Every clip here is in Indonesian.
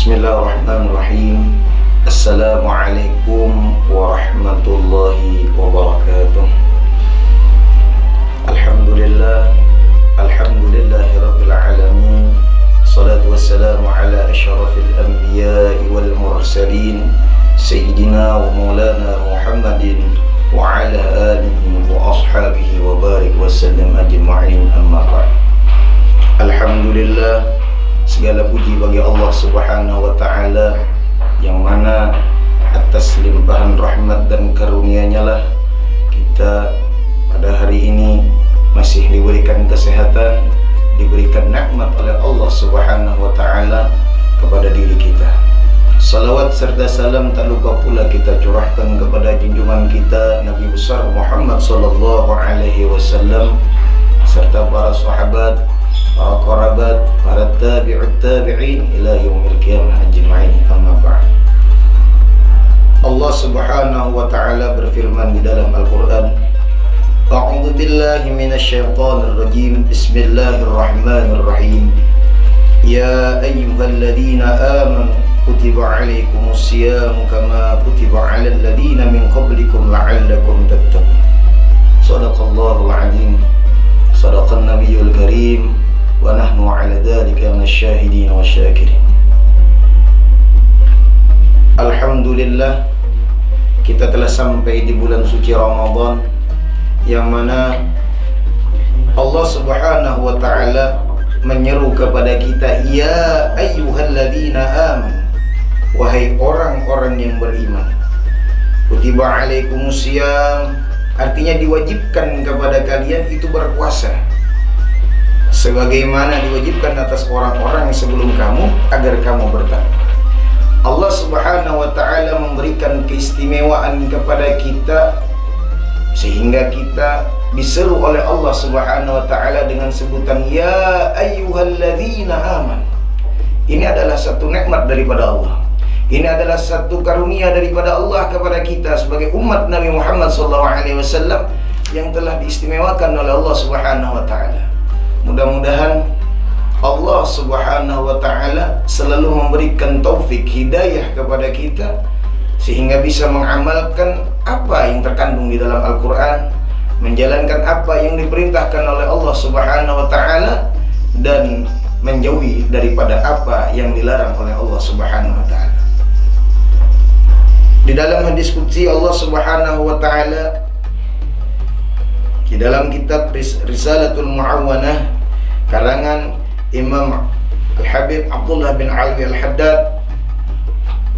Bismillahirrahmanirrahim. Assalamualaikum warahmatullahi wabarakatuh. Alhamdulillahi rabbil alamin. Salatu wassalamu ala asyrafil anbiya'i wal mursalin Sayyidina wa maulana Muhammadin wa ala alihi wa ashabihi wa barik wa sallam ajma'in, amma ba'd. Alhamdulillah, segala puji bagi Allah Subhanahu wa ta'ala, yang mana atas limpahan rahmat dan karunia-Nya lah kita pada hari ini masih diberikan kesehatan, diberikan nikmat oleh Allah Subhanahu wa ta'ala kepada diri kita. Salawat serta salam tak lupa pula kita curahkan kepada junjungan kita Nabi besar Muhammad sallallahu alaihi wasallam, serta para sahabat, para kerabat, para tabi'ut tabi'in ila yaumil qiyamah ajma'in, amma ba'd. Allah Subhanahu wa ta'ala berfirman di dalam Al-Qur'an, A'udzu billahi minasyaitonir rajim. Bismillahirrahmanirrahim. Ya ayyuhalladzina amanu kutiba 'alaikumus siyam kama kutiba 'alal ladzina min qablikum la'allakum tattaqun. Shadaqallahul 'azim. Shadaqan nabiyyul karim. Wa nahnu ala dhalika minasyahidin wa syakirin. Alhamdulillah, kita telah sampai di bulan suci Ramadan, yang mana Allah Subhanahu wa ta'ala menyeru kepada kita, ya ayyuhalladzina amanu, wahai orang-orang yang beriman. Kutiba alaikumusiyam, artinya diwajibkan kepada kalian itu berpuasa, sebagaimana diwajibkan atas orang-orang sebelum kamu agar kamu bertakwa. Allah Subhanahu wa ta'ala memberikan keistimewaan kepada kita sehingga kita diseru oleh Allah Subhanahu wa ta'ala dengan sebutan ya ayyuhalladzina aman. Ini adalah satu nikmat daripada Allah. Ini adalah satu karunia daripada Allah kepada kita sebagai umat Nabi Muhammad SAW yang telah diistimewakan oleh Allah Subhanahu wa ta'ala. Mudah-mudahan Allah Subhanahu wa ta'ala selalu memberikan taufik hidayah kepada kita sehingga bisa mengamalkan apa yang terkandung di dalam Al-Quran, menjalankan apa yang diperintahkan oleh Allah Subhanahu wa ta'ala, dan menjauhi daripada apa yang dilarang oleh Allah Subhanahu wa ta'ala. Di dalam hadis qudsi Allah Subhanahu wa ta'ala, di dalam kitab Risalatul Mu'awwanah karangan Imam Al-Habib Abdullah bin Alwi Al-Haddad,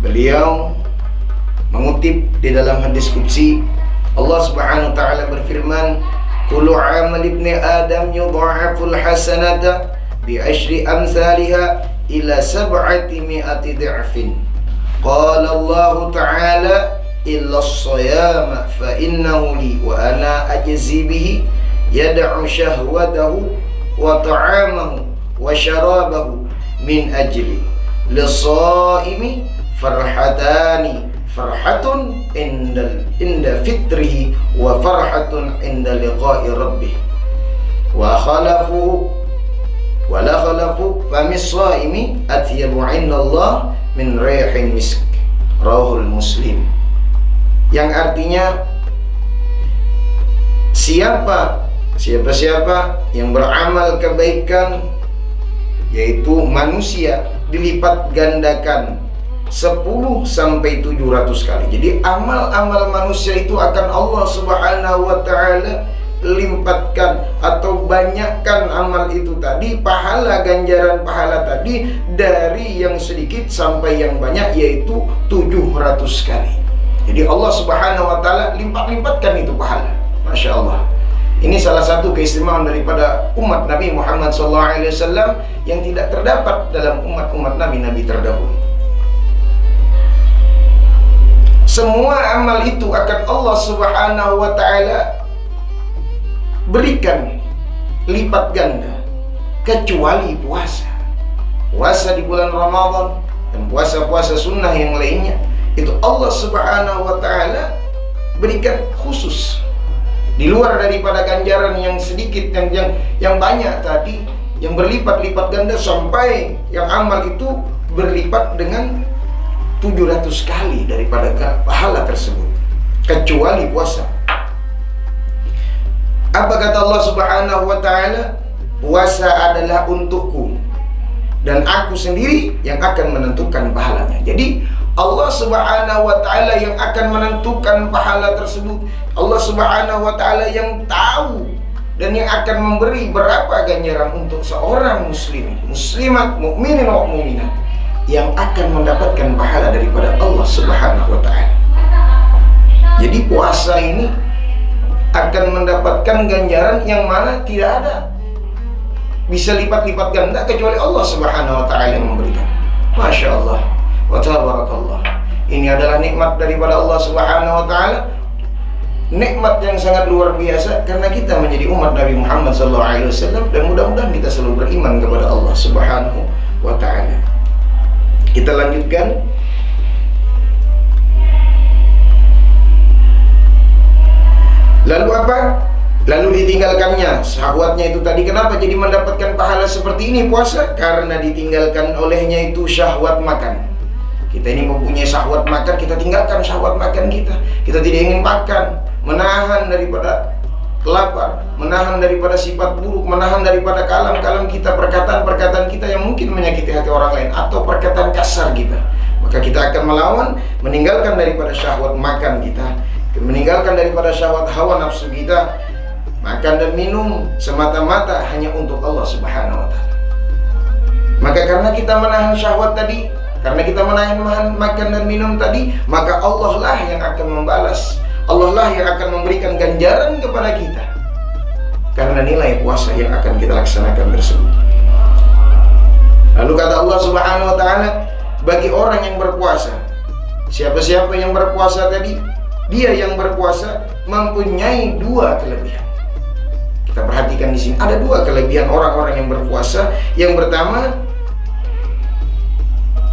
beliau mengutip di dalam hadis qudsi Allah Subhanahu wa ta'ala berfirman, kullu amal ibni adam yudha'aful hasanata bi asyri amsalha ila sab'ati mi'ati dhi'fin. Qala Allah ta'ala illa as-siyama fa innahu li wa ana ajzi bihi yad'u shahwatahu wa ta'amahu wa syarabahu min ajli lis-shaimi farhatani, farhatun inda fitrihi wa farhatun inda liqa'i rabbih wa khalafu wa la khalafu famis shaimi atyabu indallah min rihin misk, rawahul Muslim. Yang artinya siapa yang beramal kebaikan, yaitu manusia, dilipat gandakan 10 sampai 700 kali. Jadi amal-amal manusia itu akan Allah Subhanahu wa ta'ala limpatkan atau banyakkan amal itu tadi, pahala, ganjaran pahala tadi, dari yang sedikit sampai yang banyak, yaitu 700 kali. Jadi Allah Subhanahu wa ta'ala limpatkan itu pahala. Masya Allah. Ini salah satu keistimewaan daripada umat Nabi Muhammad SAW yang tidak terdapat dalam umat-umat Nabi-Nabi terdahulu. Semua amal itu akan Allah Subhanahu wa ta'ala berikan lipat ganda, kecuali puasa. Puasa di bulan Ramadan dan puasa-puasa sunnah yang lainnya, itu Allah Subhanahu wa ta'ala berikan khusus. Di luar daripada ganjaran yang sedikit, yang banyak tadi, yang berlipat-lipat ganda, sampai yang amal itu berlipat dengan 700 kali daripada pahala tersebut, kecuali puasa. Apa kata Allah Subhanahu wa ta'ala? Puasa adalah untukku dan aku sendiri yang akan menentukan pahalanya. Jadi Allah Subhanahu wa ta'ala yang akan menentukan pahala tersebut. Allah Subhanahu wa ta'ala yang tahu dan yang akan memberi berapa ganjaran untuk seorang muslim, muslimat, mukminin wa mukminat yang akan mendapatkan pahala daripada Allah Subhanahu wa ta'ala. Jadi puasa ini akan mendapatkan ganjaran yang mana tidak ada bisa lipat-lipat ganda kecuali Allah Subhanahu wa ta'ala yang memberikan. Masya Allah wa tabarakallah. Ini adalah nikmat daripada Allah Subhanahu wa ta'ala, nikmat yang sangat luar biasa karena kita menjadi umat Nabi Muhammad SAW, dan mudah-mudahan kita selalu beriman kepada Allah Subhanahu wa ta'ala. Kita lanjutkan. Lalu apa? Lalu ditinggalkannya syahwatnya itu tadi. Kenapa jadi mendapatkan pahala seperti ini puasa? Karena ditinggalkan olehnya itu syahwat makan. Kita ini mempunyai syahwat makan, kita tinggalkan syahwat makan kita. Kita tidak ingin makan, menahan daripada lapar, menahan daripada sifat buruk, menahan daripada kalam-kalam kita, perkataan-perkataan kita yang mungkin menyakiti hati orang lain, atau perkataan kasar kita. Maka kita akan melawan, meninggalkan daripada syahwat makan kita, meninggalkan daripada syahwat hawa nafsu kita, makan dan minum semata-mata hanya untuk Allah Subhanahu wa ta'ala. Maka karena kita menahan syahwat tadi, karena kita menahan makan dan minum tadi, maka Allah lah yang akan membalas, Allah lah yang akan memberikan ganjaran kepada kita karena nilai puasa yang akan kita laksanakan tersebut. Lalu kata Allah Subhanahu wa ta'ala, bagi orang yang berpuasa, siapa-siapa yang berpuasa tadi, dia yang berpuasa mempunyai dua kelebihan. Kita perhatikan di sini ada dua kelebihan orang-orang yang berpuasa. Yang pertama,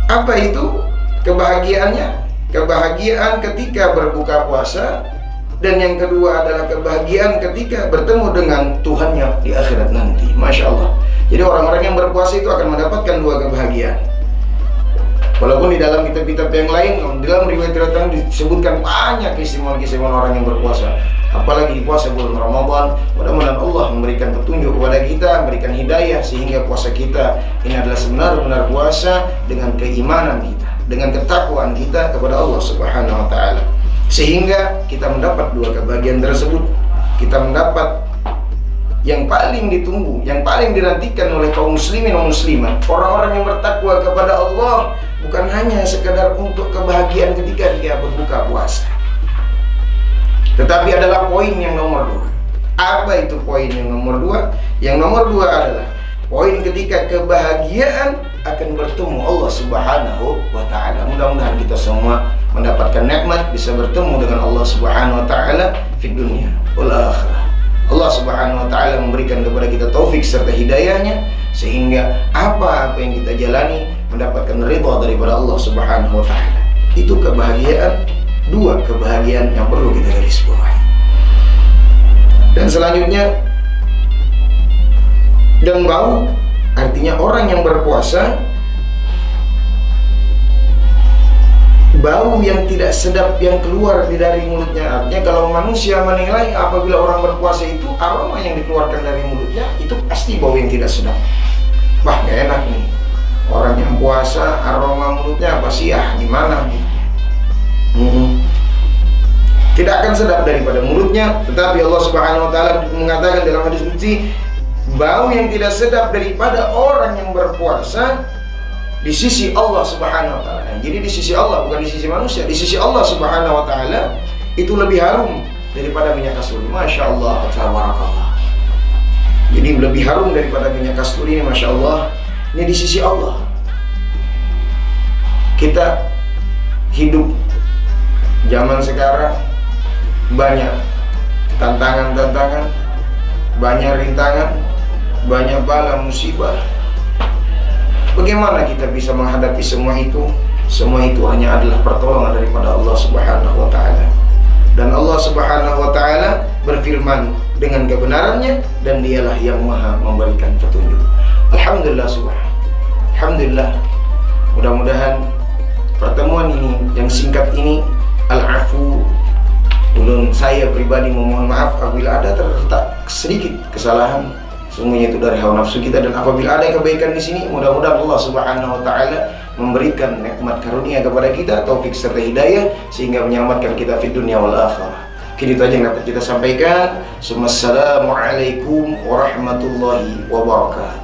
apa itu kebahagiaannya? Kebahagiaan ketika berbuka puasa, dan yang kedua adalah kebahagiaan ketika bertemu dengan Tuhannya di akhirat nanti. Masya Allah. Jadi orang-orang yang berpuasa itu akan mendapatkan dua kebahagiaan. Walaupun di dalam kitab-kitab yang lain, dalam riwayat-riwayat disebutkan banyak keistimewaan-keistimewaan orang yang berpuasa. Apalagi di puasa bulan Ramadan, mudah-mudahan Allah memberikan petunjuk kepada kita, memberikan hidayah sehingga puasa kita ini adalah sebenar-benar puasa dengan keimanan kita, dengan ketakwaan kita kepada Allah Subhanahu wa ta'ala, sehingga kita mendapat dua kebahagiaan tersebut. Kita mendapat yang paling ditunggu, yang paling dinantikan oleh kaum muslimin dan muslimat, orang-orang yang bertakwa kepada Allah, bukan hanya sekedar untuk kebahagiaan ketika dia berbuka puasa, tetapi adalah poin yang nomor dua. Apa itu poin yang nomor dua? Yang nomor dua adalah poin ketika kebahagiaan akan bertemu Allah Subhanahu wa ta'ala. Mudah-mudahan kita semua mendapatkan nikmat bisa bertemu dengan Allah Subhanahu wa ta'ala di dunia wal akhirah. Allah Subhanahu wa ta'ala memberikan kepada kita taufik serta hidayahnya, sehingga apa yang kita jalani mendapatkan ridha daripada Allah Subhanahu wa ta'ala. Itu kebahagiaan, dua kebahagiaan yang perlu kita garis bawahi. Dan selanjutnya, dan bau, artinya orang yang berpuasa, bau yang tidak sedap yang keluar dari mulutnya. Artinya kalau manusia menilai apabila orang berpuasa itu aroma yang dikeluarkan dari mulutnya itu pasti bau yang tidak sedap. Wah, gak enak nih, orang yang puasa aroma mulutnya apa sih, gimana gitu. Tidak akan sedap daripada mulutnya. Tetapi Allah Subhanahu wa ta'ala mengatakan dalam hadis qudsi, bau yang tidak sedap daripada orang yang berpuasa di sisi Allah Subhanahu wa ta'ala. Jadi di sisi Allah, bukan di sisi manusia. Di sisi Allah Subhanahu wa ta'ala itu lebih harum daripada minyak kasturi. Masya Allah, tabarakallah. Jadi lebih harum daripada minyak kasturi ini, Masya Allah. Ini di sisi Allah. Kita hidup zaman sekarang banyak tantangan-tantangan, banyak rintangan, banyak bala musibah. Bagaimana kita bisa menghadapi semua itu? Semua itu hanya adalah pertolongan daripada Allah Subhanahu wa ta'ala. Dan Allah Subhanahu wa ta'ala berfirman dengan kebenarannya, dan dialah yang maha memberikan petunjuk. Alhamdulillah subhanahu. Alhamdulillah, Mudah-mudahan pertemuan ini yang singkat ini al-afu, ulun saya pribadi memohon maaf apabila ada terletak sedikit kesalahan. Semuanya itu dari hawa nafsu kita, dan apabila ada kebaikan di sini, mudah-mudahan Allah Subhanahu wa taala memberikan nikmat karunia kepada kita, taufik serta hidayah, sehingga menyelamatkan kita di dunia wal akhirah. Itu aja yang dapat kita sampaikan. Assalamualaikum warahmatullahi wabarakatuh.